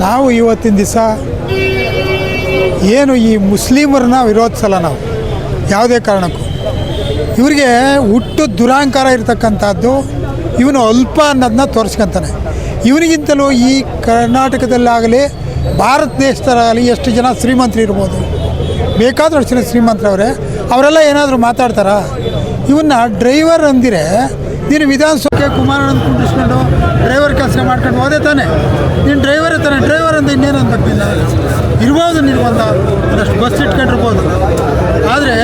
ನಾವು ಇವತ್ತಿನ ದಿವಸ ಏನು ಈ ಮುಸ್ಲಿಮರನ್ನ ವಿರೋಧಿಸಲ್ಲ ನಾವು ಯಾವುದೇ ಕಾರಣಕ್ಕೂ. ಇವರಿಗೆ ಹುಟ್ಟು ದುರಾಂಕಾರ ಇರತಕ್ಕಂಥದ್ದು, ಇವನು ಅಲ್ಪ ಅನ್ನೋದನ್ನ ತೋರಿಸ್ಕೊತಾನೆ. ಇವನಿಗಿಂತಲೂ ಈ ಕರ್ನಾಟಕದಲ್ಲಾಗಲಿ ಭಾರತ ದೇಶದಲ್ಲಾಗಲಿ ಎಷ್ಟು ಜನ ಶ್ರೀಮಂತರು ಇರ್ಬೋದು, ಬೇಕಾದಷ್ಟು ಜನ ಶ್ರೀಮಂತರವರೇ. ಅವರೆಲ್ಲ ಏನಾದರೂ ಮಾತಾಡ್ತಾರಾ? ಇವನ್ನ ಡ್ರೈವರ್ ಅಂದಿರೆ ನೀನು ವಿಧಾನಸೌಧಕ್ಕೆ ಕುಮಾರಣ್ಣನ ಕುಂಡಿಸ್ಕೊಂಡು ಡ್ರೈವರ್ ಕೆಲಸ ಮಾಡ್ಕೊಂಡು ಹೋದೆ ತಾನೆ, ನೀನು ಡ್ರೈವರೇ ತಾನೆ. ಡ್ರೈವರ್ ಅಂತ ಇನ್ನೇನು ಅನ್ಬೇಕು ನೀನು? ಇರ್ಬೋದು, ನೀನು ಒಂದಷ್ಟು ಬಸ್ ಇಟ್ಕೊಂಡಿರ್ಬೋದು. ಆದರೆ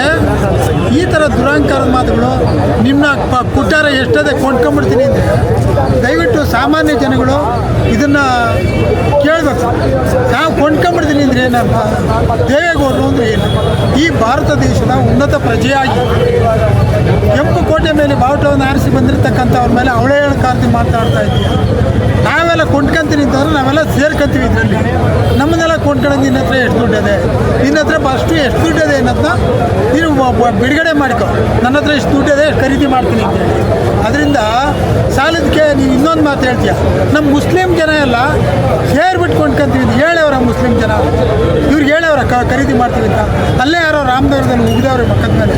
ಈ ಥರ ದುರಾಂಕಾರದ ಮಾತುಗಳು ನಿಮ್ಮ ಕುಟ್ಟಾರ ಎಷ್ಟದೇ ಕೊಂಡ್ಕೊಂಬಿಡ್ತೀನಿ ಅಂದರೆ ದಯವಿಟ್ಟು ಸಾಮಾನ್ಯ ಜನಗಳು ಇದನ್ನು ಕೇಳಬೇಕು. ನಾವು ಕೊಂಡ್ಕೊಂಬಿಡ್ತೀನಿ ಅಂದರೆ ಏನಪ್ಪ? ದೇವೇಗೌಡರು ಅಂದರೆ ಏನು? ಈ ಭಾರತ ದೇಶದ ಉನ್ನತ ಪ್ರಜೆಯಾಗಿ ಕೆಂಪು ಕೋಟೆ ಮೇಲೆ ಬಾವುಟವನ್ನು ಆರಿಸಿ ಬಂದಿರತಕ್ಕಂಥವ್ರ ಮೇಲೆ ಅವಳೇ ಕಾರತಿ ಮಾತಾಡ್ತಾ ಇದ್ದೀಯ. ನಾವೆಲ್ಲ ಕೊಂಡ್ಕೊಂತೀನಿ ಅಂತಂದ್ರೆ ನಾವೆಲ್ಲ ಸೇರ್ಕೊಂತೀವಿ ಇದರಲ್ಲಿ. ನಮ್ಮನ್ನೆಲ್ಲ ಕೊಂಡ್ಕೊಳ್ಳೋದು ನಿನ್ನ ಹತ್ರ ಎಷ್ಟು ದುಡ್ಡಿದೆ, ನಿನ್ನ ಹತ್ರ ಫಸ್ಟು ಎಷ್ಟು ದುಡ್ಡಿದೆ ಅನ್ನೋದನ್ನ ನೀನು ಬಿಡುಗಡೆ ಮಾಡ್ಕೊ. ನನ್ನ ಹತ್ರ ಎಷ್ಟು ದುಡ್ಡಿದೆ, ಎಷ್ಟು ಖರೀದಿ ಮಾಡ್ತೀನಿ ಅಂತೇಳಿ. ಅದರಿಂದ ಸಾಲದಕ್ಕೆ ನೀವು ಇನ್ನೊಂದು ಮಾತು ಹೇಳ್ತೀಯ, ನಮ್ಮ ಮುಸ್ಲಿಂ ಜನ ಎಲ್ಲ ಸೇರ್ಬಿಟ್ಟು ಕೊಂಡ್ಕೊಂತೀವಿ ಅಂತ ಹೇಳವ್ರ ಮುಸ್ಲಿಂ ಜನ. ಇವ್ರಿಗೆ ಹೇಳವ್ರ ಖರೀದಿ ಮಾಡ್ತೀವಿ ಅಂತ. ಅಲ್ಲೇ ಯಾರೋ ರಾಮನಗರದಲ್ಲಿ ಉಗಿದವ್ರೆ ಮಕ್ಕದ ಮೇಲೆ.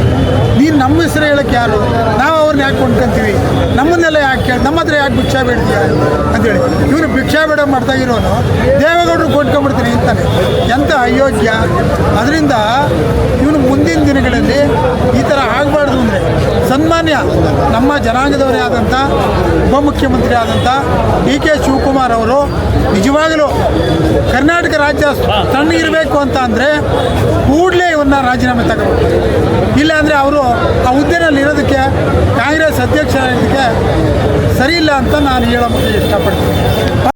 ನೀನು ನಮ್ಮ ಹೆಸರು ಹೇಳೋಕ್ಕೆ ಯಾರು? ನಾವು ಅವ್ರನ್ನ ಯಾಕೆ ಕೊಂಡ್ಕೊಂತೀವಿ? ನಮ್ಮನ್ನೆಲ್ಲ ಯಾಕೆ ಕೇಳಿ ನಮ್ಮ ಹತ್ರ ಯಾಕೆ ಭಿಕ್ಷಾ ಬೇಡ್ತೀಯ ಅಂತೇಳಿ. ಇವರು ಭಿಕ್ಷಾ ಬೇಡ ಮಾಡ್ತಾ ಇರೋನು ದೇವೇಗೌಡರು ಕೊಂಡ್ಕೊಂಡ್ಬಿಡ್ತೀನಿ ಅಂತಾನೆ. ಎಂಥ ಅಯೋಗ್ಯ! ಅದರಿಂದ ಇವನು ಮುಂದಿನ ದಿನಗಳಲ್ಲಿ ಈ ಥರ ಆಗಬಾರ್ದು ಅಂದರೆ ಸನ್ಮಾನ್ಯ ನಮ್ಮ ಜನಾಂಗದವರೇ ಆದಂಥ ಉಪಮುಖ್ಯಮಂತ್ರಿ ಆದಂಥ DK ಶಿವಕುಮಾರ್ ಅವರು ನಿಜವಾಗಲೂ ಕರ್ನಾಟಕ ರಾಜ್ಯ ತಣ್ಣಗಿರಬೇಕು ಅಂತ ಅಂದರೆ ಕೂಡಲೇ ಇವನ್ನ ರಾಜೀನಾಮೆ ತಗೋಬೇಕು. ಇಲ್ಲಾಂದರೆ ಅವರು ಆ ಹುದ್ದೆನಲ್ಲಿ ಇರೋದಕ್ಕೆ, ಕಾಂಗ್ರೆಸ್ ಅಧ್ಯಕ್ಷರಾಗಿದ್ದಕ್ಕೆ ಸರಿ ಇಲ್ಲ ಅಂತ ನಾನು ಹೇಳೋಕ್ಕೆ ಇಷ್ಟಪಡ್ತೀನಿ.